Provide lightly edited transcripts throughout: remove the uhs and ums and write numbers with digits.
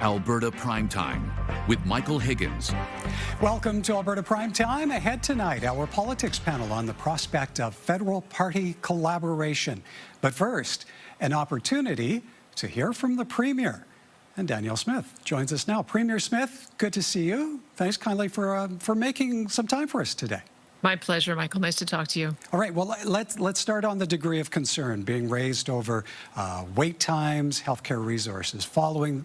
Alberta Primetime with Michael Higgins. Welcome to Alberta Primetime. Ahead tonight, our politics panel on the prospect of federal party collaboration. But first, an opportunity to hear from the Premier. And Danielle Smith joins us now. Premier Smith, good to see you. Thanks kindly for making some time for us today. My pleasure, Michael. Nice to talk to you. All right, well, let's start on the degree of concern being raised over wait times, healthcare resources, following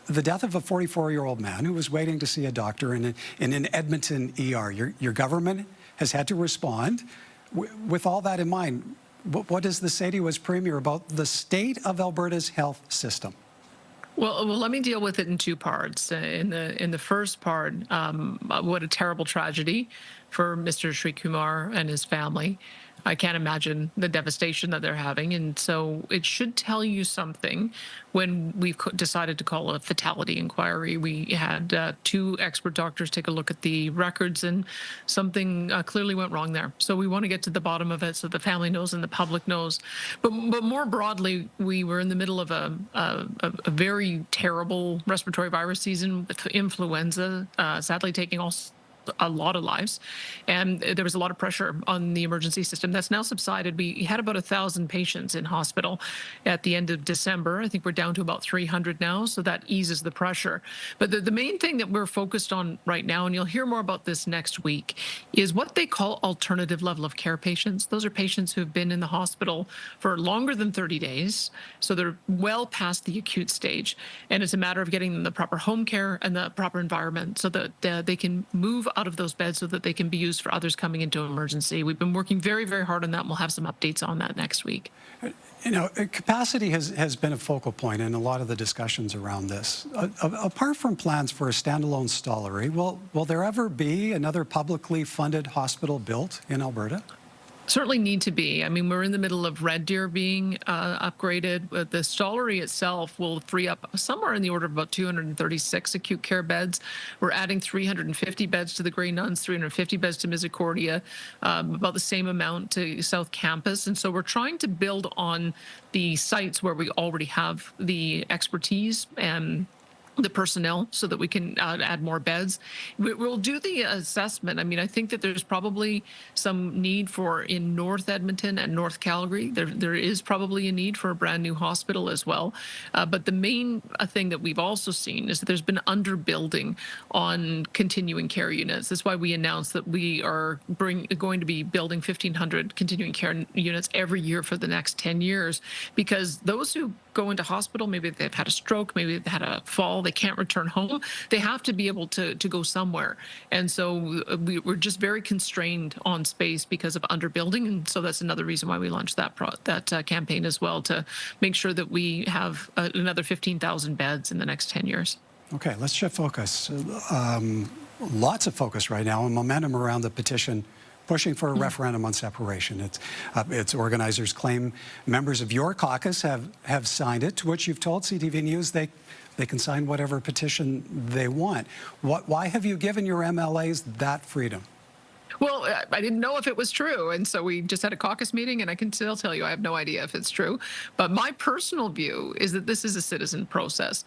the death of a 44-year-old man who was waiting to see a doctor in an Edmonton ER. Your government has had to respond. With all that in mind, what does this say to you as Premier about the state of Alberta's health system? Well, let me deal with it in two parts. In the first part, what a terrible tragedy for Mr. Sri Kumar and his family. I can't imagine the devastation that they're having. And so it should tell you something when we've decided to call a fatality inquiry. We had two expert doctors take a look at the records, and something clearly went wrong there. So we want to get to the bottom of it so the family knows and the public knows. But more broadly, we were in the middle of a very terrible respiratory virus season with influenza, sadly taking a lot of lives, and there was a lot of pressure on the emergency system. That's now subsided. We had about 1,000 patients in hospital at the end of December. I think we're down to about 300 now, so that eases the pressure. But the main thing that we're focused on right now, and you'll hear more about this next week, is what they call alternative level of care patients. Those are patients who have been in the hospital for longer than 30 days, so they're well past the acute stage, and it's a matter of getting them the proper home care and the proper environment so that they can move out of those beds so that they can be used for others coming into emergency. We've been working very, very hard on that, and we'll have some updates on that next week. You know, capacity has been a focal point in a lot of the discussions around this. Apart from plans for a standalone stollery, will there ever be another publicly funded hospital built in Alberta? Certainly need to be. I mean, we're in the middle of Red Deer being upgraded. The stollery itself will free up somewhere in the order of about 236 acute care beds. We're adding 350 beds to the Grey Nuns, 350 beds to Misericordia, about the same amount to South Campus. And so we're trying to build on the sites where we already have the expertise and the personnel so that we can add more beds. We'll do the assessment. I mean, I think that there's probably some need for in North Edmonton and North Calgary. There is probably a need for a brand new hospital as well. But the main thing that we've also seen is that there's been underbuilding on continuing care units. That's why we announced that we are going to be building 1,500 continuing care units every year for the next 10 years, because those who go into hospital, maybe they've had a stroke, maybe they've had a fall, they can't return home, they have to be able to go somewhere. And so we're just very constrained on space because of underbuilding. And so that's another reason why we launched that campaign as well, to make sure that we have another 15,000 beds in the next 10 years. Okay, let's shift focus. Lots of focus right now and momentum around the petition pushing for a referendum on separation. Its organizers claim members of your caucus have signed it, to which you've told CTV News they can sign whatever petition they want. Why have you given your MLAs that freedom? Well, I didn't know if it was true, and so we just had a caucus meeting, and I can still tell you I have no idea if it's true. But my personal view is that this is a citizen process.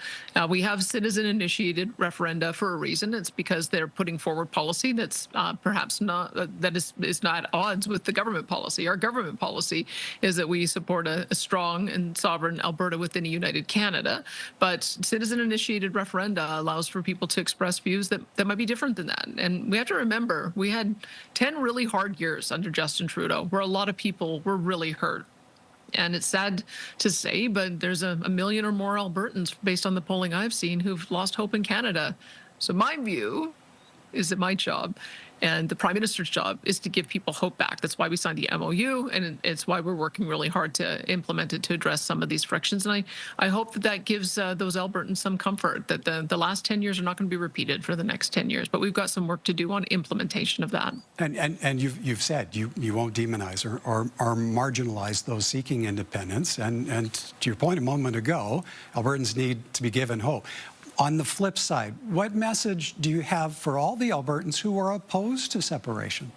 We have citizen-initiated referenda for a reason. It's because they're putting forward policy that's perhaps not that is not at odds with the government policy. Our government policy is that we support a strong and sovereign Alberta within a united Canada. But citizen-initiated referenda allows for people to express views that might be different than that. And we have to remember, we had 10 really hard years under Justin Trudeau, where a lot of people were really hurt. And it's sad to say, but there's a million or more Albertans, based on the polling I've seen, who've lost hope in Canada. So my view is that my job and the Prime Minister's job is to give people hope back. That's why we signed the MOU, and it's why we're working really hard to implement it to address some of these frictions. And I hope that gives those Albertans some comfort that the last 10 years are not going to be repeated for the next 10 years. But we've got some work to do on implementation of that. And you've said you won't demonize or marginalize those seeking independence. And to your point a moment ago, Albertans need to be given hope. On the flip side, what message do you have for all the Albertans who are opposed to separation?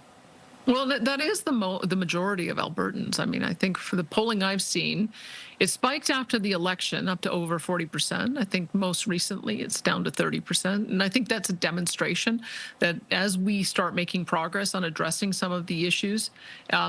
Well, that is the majority of Albertans. I mean, I think for the polling I've seen, it spiked after the election up to over 40%. I think most recently it's down to 30%. And I think that's a demonstration that as we start making progress on addressing some of the issues,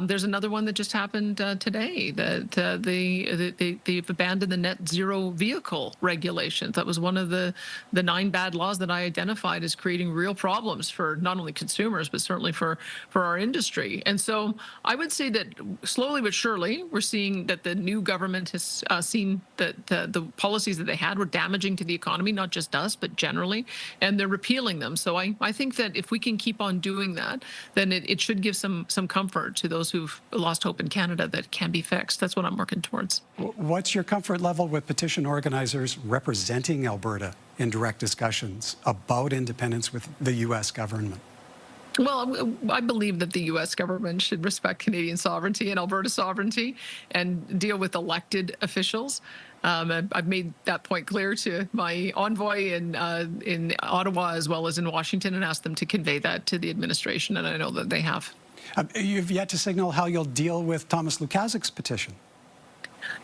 there's another one that just happened today, that they've abandoned the net zero vehicle regulations. That was one of the 9 bad laws that I identified as creating real problems for not only consumers, but certainly for our industry. And so I would say that slowly but surely, we're seeing that the new government has seen that the policies that they had were damaging to the economy, not just us, but generally, and they're repealing them. So I think that if we can keep on doing that, then it should give some comfort to those who've lost hope in Canada that can be fixed. That's what I'm working towards. What's your comfort level with petition organizers representing Alberta in direct discussions about independence with the U.S. government? Well, I believe that the U.S. government should respect Canadian sovereignty and Alberta sovereignty and deal with elected officials. I've made that point clear to my envoy in Ottawa as well as in Washington and asked them to convey that to the administration, and I know that they have. You've yet to signal how you'll deal with Thomas Lukaszik's petition.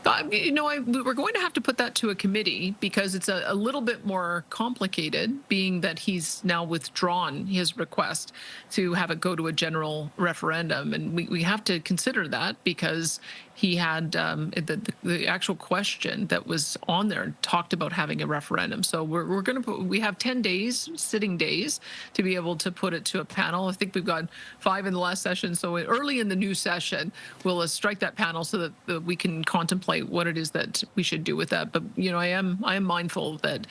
We're going to have to put that to a committee because it's a little bit more complicated, being that he's now withdrawn his request to have it go to a general referendum. And we have to consider that because he had the actual question that was on there talked about having a referendum. So we have 10 days, sitting days, to be able to put it to a panel. I think we've got 5 in the last session. So early in the new session, we'll strike that panel so that we can contemplate what it is that we should do with that. But I am mindful that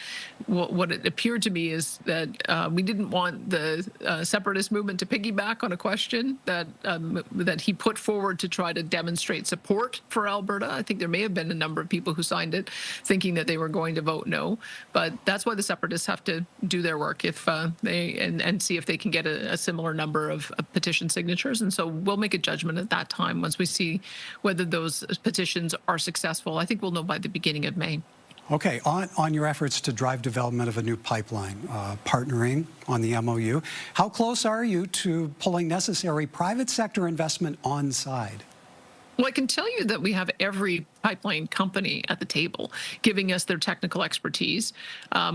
what it appeared to me is that we didn't want the separatist movement to piggyback on a question that he put forward to try to demonstrate support for Alberta. I think there may have been a number of people who signed it thinking that they were going to vote no, but that's why the separatists have to do their work if and see if they can get a similar number of petition signatures. And so we'll make a judgment at that time once we see whether those petitions are successful. I think we'll know by the beginning of May. Okay, on your efforts to drive development of a new pipeline, partnering on the MOU, how close are you to pulling necessary private sector investment on side? Well, I can tell you that we have every pipeline company at the table giving us their technical expertise.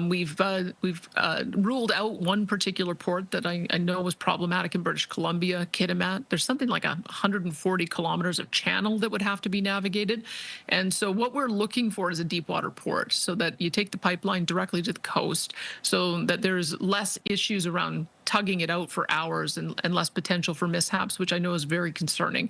We've ruled out one particular port that I know was problematic in British Columbia, Kitimat. There's something like 140 kilometers of channel that would have to be navigated. And so what we're looking for is a deep water port so that you take the pipeline directly to the coast so that there's less issues around tugging it out for hours and less potential for mishaps, which I know is very concerning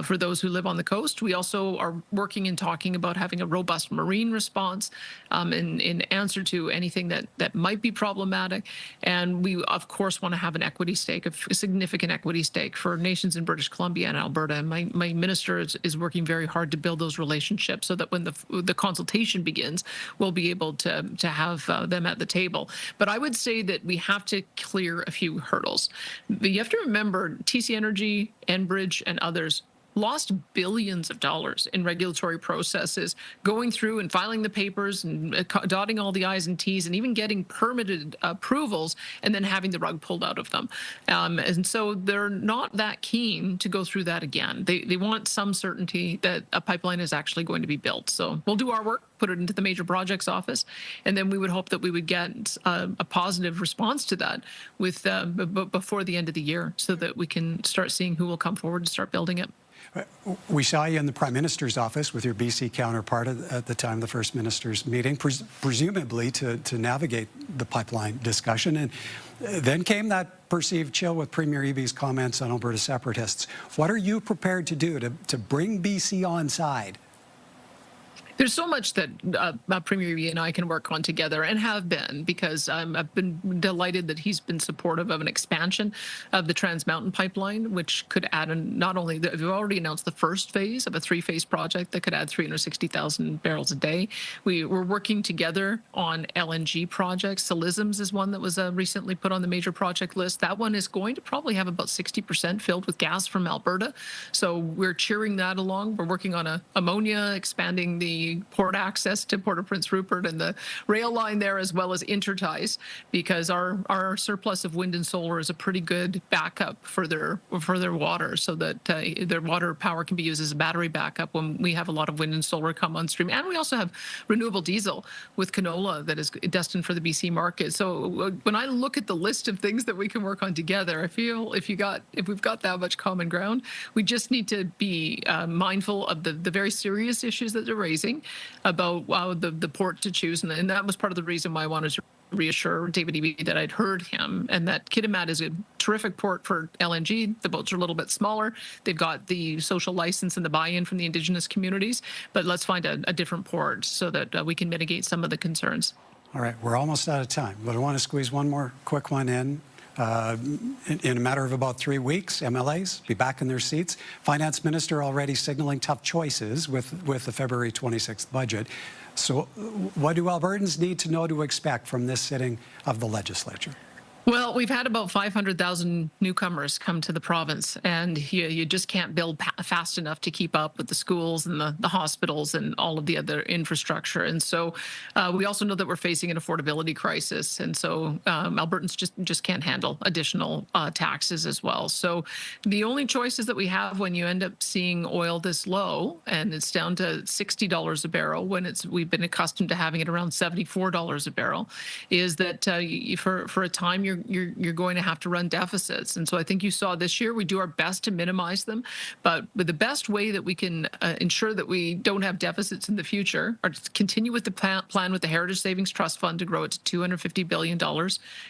for those who live on the coast. We also are working and talking about having a robust marine response in answer to anything that might be problematic. And we, of course, want to have an equity stake, a significant equity stake for nations in British Columbia and Alberta. And my minister is working very hard to build those relationships so that when the consultation begins, we'll be able to have them at the table. But I would say that we have to clear a few hurdles. You have to remember TC Energy, Enbridge, and others lost billions of dollars in regulatory processes, going through and filing the papers and dotting all the I's and T's and even getting permitted approvals and then having the rug pulled out of them. And so they're not that keen to go through that again. They want some certainty that a pipeline is actually going to be built. So we'll do our work, put it into the major projects office, and then we would hope that we would get a positive response to that with before the end of the year so that we can start seeing who will come forward and start building it. We saw you in the Prime Minister's office with your BC counterpart at the time of the First Minister's meeting, presumably to navigate the pipeline discussion. And then came that perceived chill with Premier Eby's comments on Alberta separatists. What are you prepared to do to bring BC on side? There's so much that Premier Eby and I can work on together and have been, because I've been delighted that he's been supportive of an expansion of the Trans Mountain pipeline, which could add not only, we've already announced the first phase of a 3-phase project that could add 360,000 barrels a day. We're working together on LNG projects. Salisms is one that was recently put on the major project list. That one is going to probably have about 60% filled with gas from Alberta. So we're cheering that along. We're working on ammonia, expanding the the port access to Port of Prince Rupert and the rail line there, as well as interties, because our surplus of wind and solar is a pretty good backup for their water, so that their water power can be used as a battery backup when we have a lot of wind and solar come on stream. And we also have renewable diesel with canola that is destined for the BC market. So when I look at the list of things that we can work on together, I feel if we've got that much common ground, we just need to be mindful of the very serious issues that they're raising about the port to choose. And that was part of the reason why I wanted to reassure David Eby that I'd heard him, and that Kitimat is a terrific port for LNG. The boats are a little bit smaller. They've got the social license and the buy-in from the Indigenous communities, but let's find a different port so that we can mitigate some of the concerns. All right, we're almost out of time, but I want to squeeze one more quick one in. In a matter of about 3 weeks, MLAs be back in their seats. Finance Minister already signaling tough choices with the February 26th budget. So what do Albertans need to know to expect from this sitting of the legislature? Well, we've had about 500,000 newcomers come to the province, and you just can't build fast enough to keep up with the schools and the hospitals and all of the other infrastructure. And so we also know that we're facing an affordability crisis, and so Albertans just can't handle additional taxes as well. So the only choices that we have when you end up seeing oil this low, and it's down to $60 a barrel when we've been accustomed to having it around $74 a barrel, is that for a time you're going to have to run deficits. And so I think you saw this year, we do our best to minimize them. But the best way that we can ensure that we don't have deficits in the future are to continue with the plan with the Heritage Savings Trust Fund to grow it to $250 billion,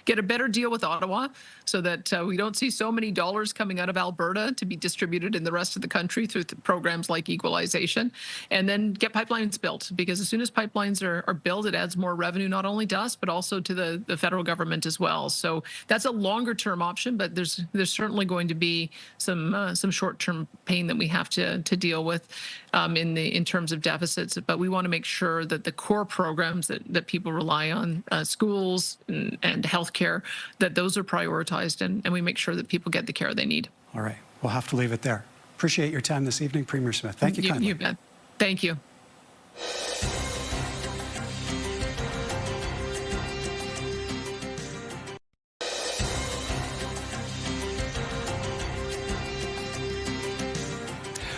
get a better deal with Ottawa so that we don't see so many dollars coming out of Alberta to be distributed in the rest of the country through programs like equalization, and then get pipelines built, because as soon as pipelines are built, it adds more revenue not only to us, but also to the federal government as well. So that's a longer term option, but there's certainly going to be some short term pain that we have to deal with in terms of deficits. But we want to make sure that the core programs that people rely on, schools and healthcare, that those are prioritized, and we make sure that people get the care they need. All right, we'll have to leave it there. Appreciate your time this evening, Premier Smith. Thank you kindly. You bet. Thank you.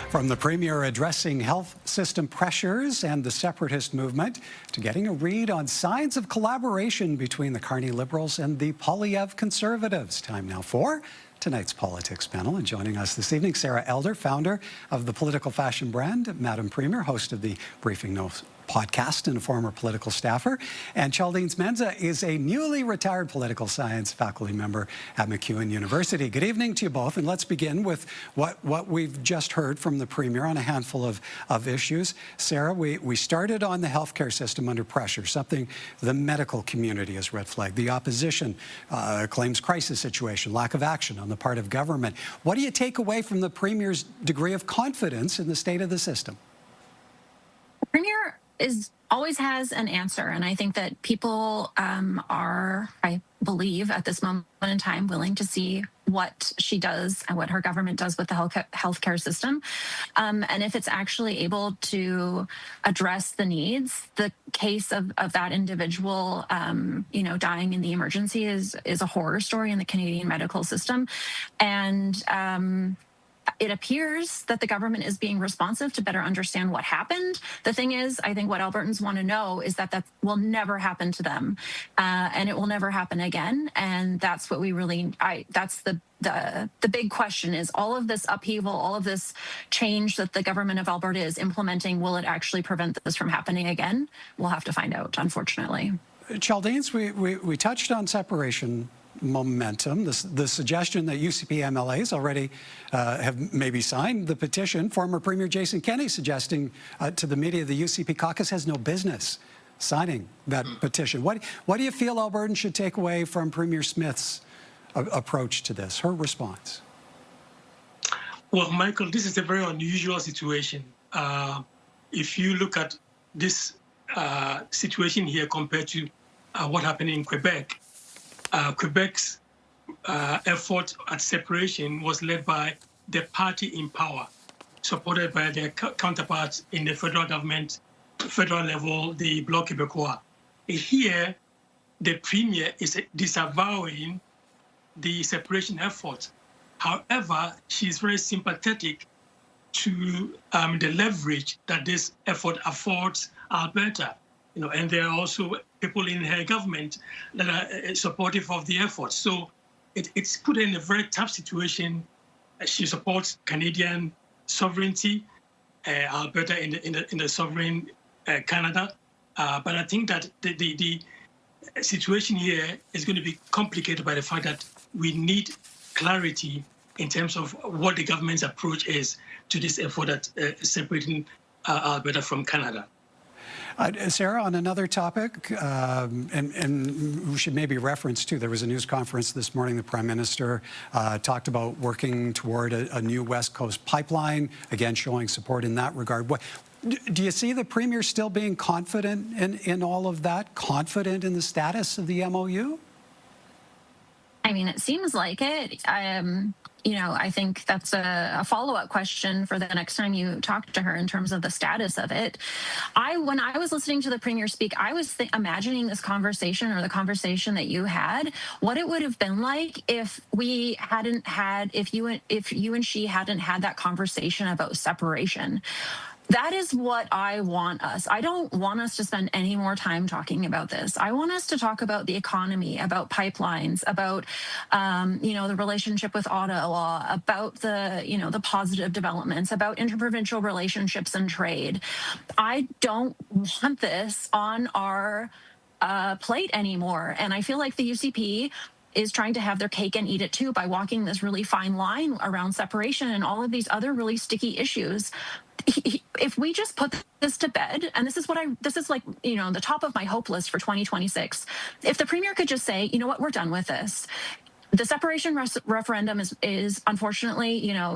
From the Premier addressing health system pressures and the separatist movement to getting a read on signs of collaboration between the Carney Liberals and the Poilievre Conservatives. Time now for tonight's politics panel. And joining us this evening, Sarah Elder, founder of the political fashion brand Madam Premier, host of the Briefing Notes podcast and a former political staffer. And Chaldine Menza is a newly retired political science faculty member at MacEwan University. Good evening to you both. And let's begin with what we've just heard from the Premier on a handful of issues. Sarah, we started on the healthcare system under pressure, something the medical community has red flagged. The opposition claims crisis situation, lack of action on the part of government. What do you take away from the Premier's degree of confidence in the state of the system? The Premier always has an answer, and I think that people are, I believe, at this moment in time, willing to see what she does and what her government does with the healthcare system, and if it's actually able to address the needs. The case of that individual, dying in the emergency is a horror story in the Canadian medical system, and it appears that the government is being responsive to better understand what happened. The thing is, I think what Albertans want to know is that will never happen to them, and it will never happen again. And that's what we really, that's the big question is all of this upheaval, all of this change that the government of Alberta is implementing, will it actually prevent this from happening again? We'll have to find out, unfortunately. Chaldines, we touched on separation momentum, the suggestion that UCP MLAs already have maybe signed the petition. Former Premier Jason Kenney suggesting to the media the UCP caucus has no business signing that petition. What do you feel Albertans should take away from Premier Smith's approach to this, her response? Well, Michael, this is a very unusual situation. If you look at this situation here compared to what happened in Quebec, Quebec's effort at separation was led by the party in power, supported by their counterparts in the federal government federal level, the Bloc Québécois. Here, the Premier is disavowing the separation effort. However, she's very sympathetic to the leverage that this effort affords Alberta. And there are also people in her government that are supportive of the effort. So it's put her in a very tough situation. She supports Canadian sovereignty, Alberta in the sovereign Canada. But I think that the situation here is going to be complicated by the fact that we need clarity in terms of what the government's approach is to this effort at separating Alberta from Canada. Sarah, on another topic, and we should maybe reference too, there was a news conference this morning. The Prime Minister talked about working toward a new West Coast pipeline, again showing support in that regard. Do you see the Premier still being confident in all of that, confident in the status of the MOU? I mean, it seems like it. I think that's a follow-up question for the next time you talk to her in terms of the status of it. When I was listening to the Premier speak, I was imagining this conversation, or the conversation that you had, what it would have been like if we hadn't had, if you and she hadn't had that conversation about separation. That is what I want us. I don't want us to spend any more time talking about this. I want us to talk about the economy, about pipelines, about, the relationship with Ottawa, about the positive developments, about interprovincial relationships and trade. I don't want this on our plate anymore. And I feel like the UCP is trying to have their cake and eat it too by walking this really fine line around separation and all of these other really sticky issues. If we just put this to bed, and this is like, the top of my hope list for 2026, if the Premier could just say, you know what, we're done with this. The separation referendum is unfortunately,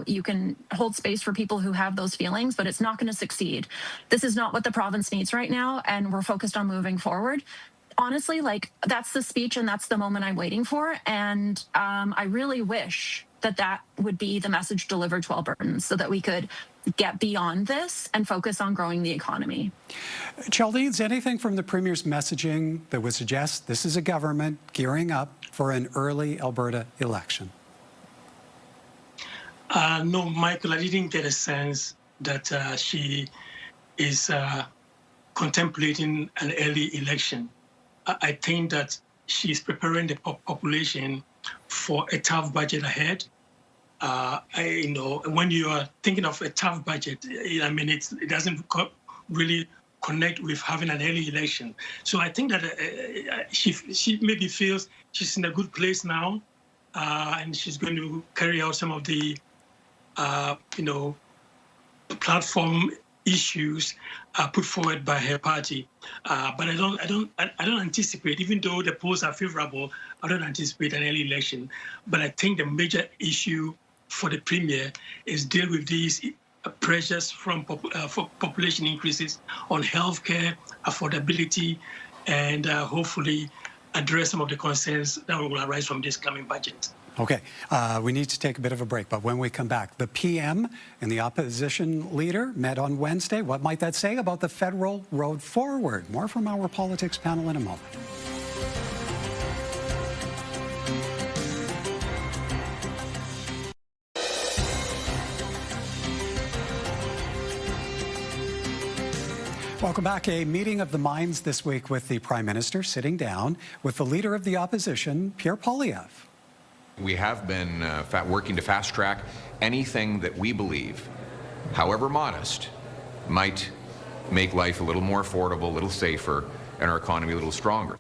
you can hold space for people who have those feelings, but it's not going to succeed. This is not what the province needs right now, and we're focused on moving forward. Honestly, that's the speech and that's the moment I'm waiting for. And I really wish that would be the message delivered to Albertans so that we could get beyond this and focus on growing the economy. Chaldeans, anything from the Premier's messaging that would suggest this is a government gearing up for an early Alberta election? No, Michael, I didn't get a sense that she is contemplating an early election. I think that she's preparing the population for a tough budget ahead. When you are thinking of a tough budget, it doesn't really connect with having an early election. So I think that she maybe feels she's in a good place now, and she's going to carry out some of the, platform issues put forward by her party. But I don't anticipate, even though the polls are favorable, I don't anticipate an early election. But I think the major issue for the Premier is deal with these pressures from for population increases on healthcare, affordability, and hopefully address some of the concerns that will arise from this coming budget. Okay, we need to take a bit of a break, but when we come back, the PM and the opposition leader met on Wednesday. What might that say about the federal road forward? More from our politics panel in a moment. Welcome back. A meeting of the minds this week with the Prime Minister sitting down with the leader of the opposition, Pierre Poilievre. We have been working to fast-track anything that we believe, however modest, might make life a little more affordable, a little safer, and our economy a little stronger.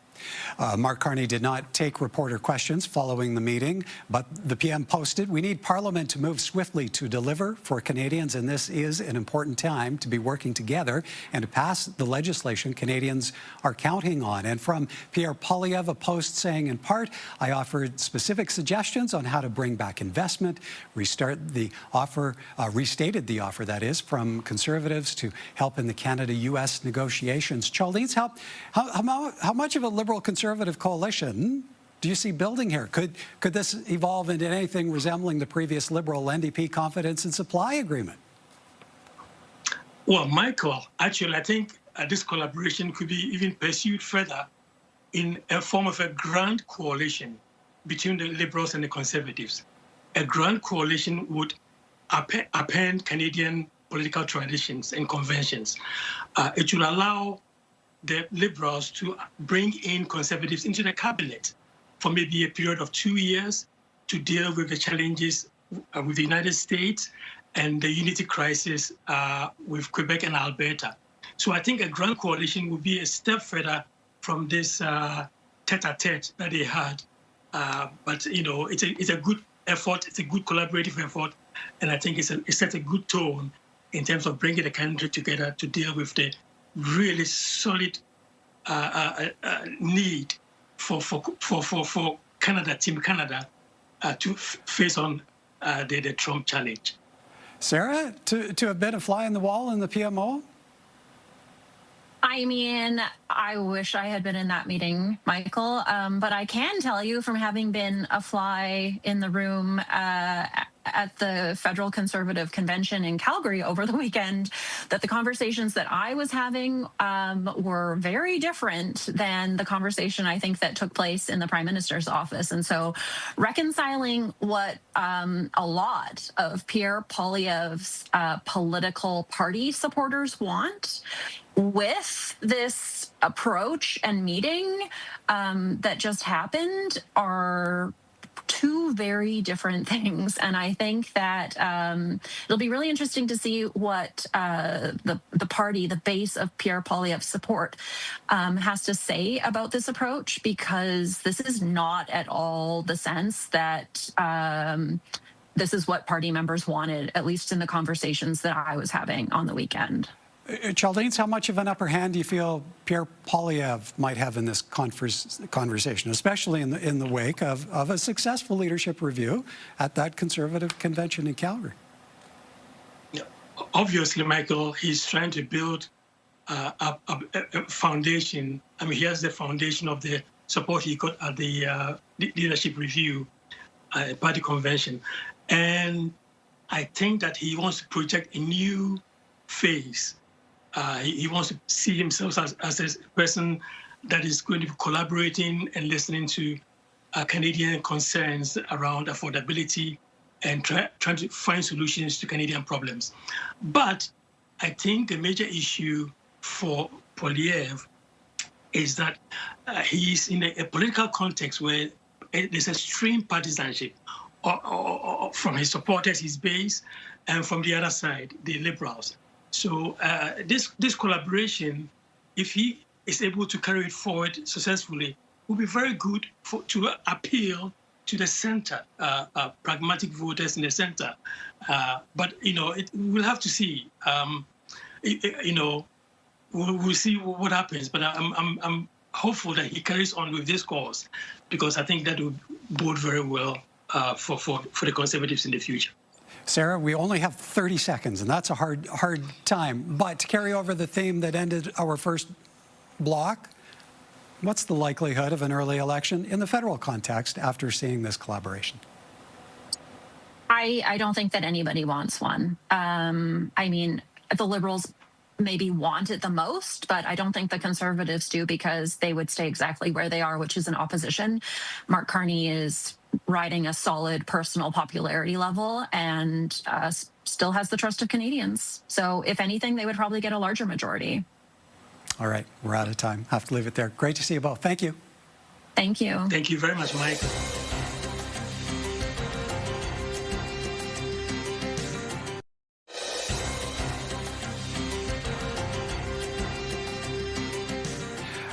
Mark Carney did not take reporter questions following the meeting, but the PM posted, "We need Parliament to move swiftly to deliver for Canadians, and this is an important time to be working together and to pass the legislation Canadians are counting on." And from Pierre Poilievre, a post saying, in part, "I offered specific suggestions on how to bring back investment, restated the offer, that is, from Conservatives to help in the Canada-US negotiations." Chaldeans, how much of a Liberal-Conservative coalition do you see building here? Could this evolve into anything resembling the previous Liberal NDP confidence and supply agreement? Well, Michael, actually, I think this collaboration could be even pursued further in a form of a grand coalition between the Liberals and the Conservatives. A grand coalition would append Canadian political traditions and conventions. It will allow the Liberals to bring in Conservatives into the cabinet for maybe a period of 2 years to deal with the challenges with the United States and the unity crisis with Quebec and Alberta. So I think a grand coalition would be a step further from this tete-a-tete that they had. But, you know, it's a good effort. It's a good collaborative effort. And I think it sets a good tone in terms of bringing the country together to deal with the really solid need for Canada, Team Canada, to face on the Trump challenge. Sarah, to have been a fly on the wall in the PMO? I mean, I wish I had been in that meeting, Michael, but I can tell you from having been a fly in the room at the Federal Conservative Convention in Calgary over the weekend that the conversations that I was having were very different than the conversation I think that took place in the Prime Minister's office. And so reconciling what a lot of Pierre Poilievre's political party supporters want with this approach and meeting that just happened are two very different things. And I think that it'll be really interesting to see what the party, the base of Pierre Poilievre's support has to say about this approach, because this is not at all the sense that this is what party members wanted, at least in the conversations that I was having on the weekend. Chaldeans, how much of an upper hand do you feel Pierre Poilievre might have in this conversation, especially in the wake of a successful leadership review at that Conservative convention in Calgary? Yeah, obviously, Michael, he's trying to build a foundation. I mean, he has the foundation of the support he got at the leadership review party convention. And I think that he wants to project a new phase. He wants to see himself as a person that is going to be collaborating and listening to Canadian concerns around affordability and trying to find solutions to Canadian problems. But I think the major issue for Poilievre is that he's in a political context where there's extreme partisanship from his supporters, his base, and from the other side, the Liberals. So this collaboration, if he is able to carry it forward successfully, will be very good to appeal to the center, pragmatic voters in the center. But, you know, we'll have to see. You know, we'll see what happens. But I'm hopeful that he carries on with this cause, because I think that will bode very well for the Conservatives in the future. Sarah, we only have 30 seconds, and that's a hard time. But to carry over the theme that ended our first block, what's the likelihood of an early election in the federal context after seeing this collaboration? I don't think that anybody wants one. I mean, the Liberals maybe want it the most, but I don't think the Conservatives do, because they would stay exactly where they are, which is in opposition. Mark Carney is riding a solid personal popularity level and still has the trust of Canadians. So if anything, they would probably get a larger majority. All right, we're out of time. Have to leave it there. Great to see you both. Thank you. Thank you. Thank you very much, Mike.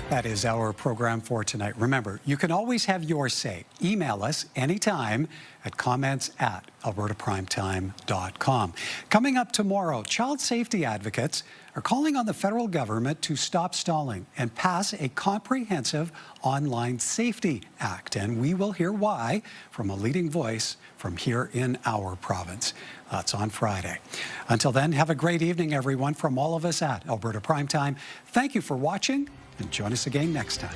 That is our program for tonight. Remember, you can always have your say. Email us anytime at comments@albertaprimetime.com. Coming up tomorrow, child safety advocates are calling on the federal government to stop stalling and pass a comprehensive online safety act. And we will hear why from a leading voice from here in our province. That's on Friday. Until then, have a great evening, everyone, from all of us at Alberta Primetime. Thank you for watching, and join us again next time.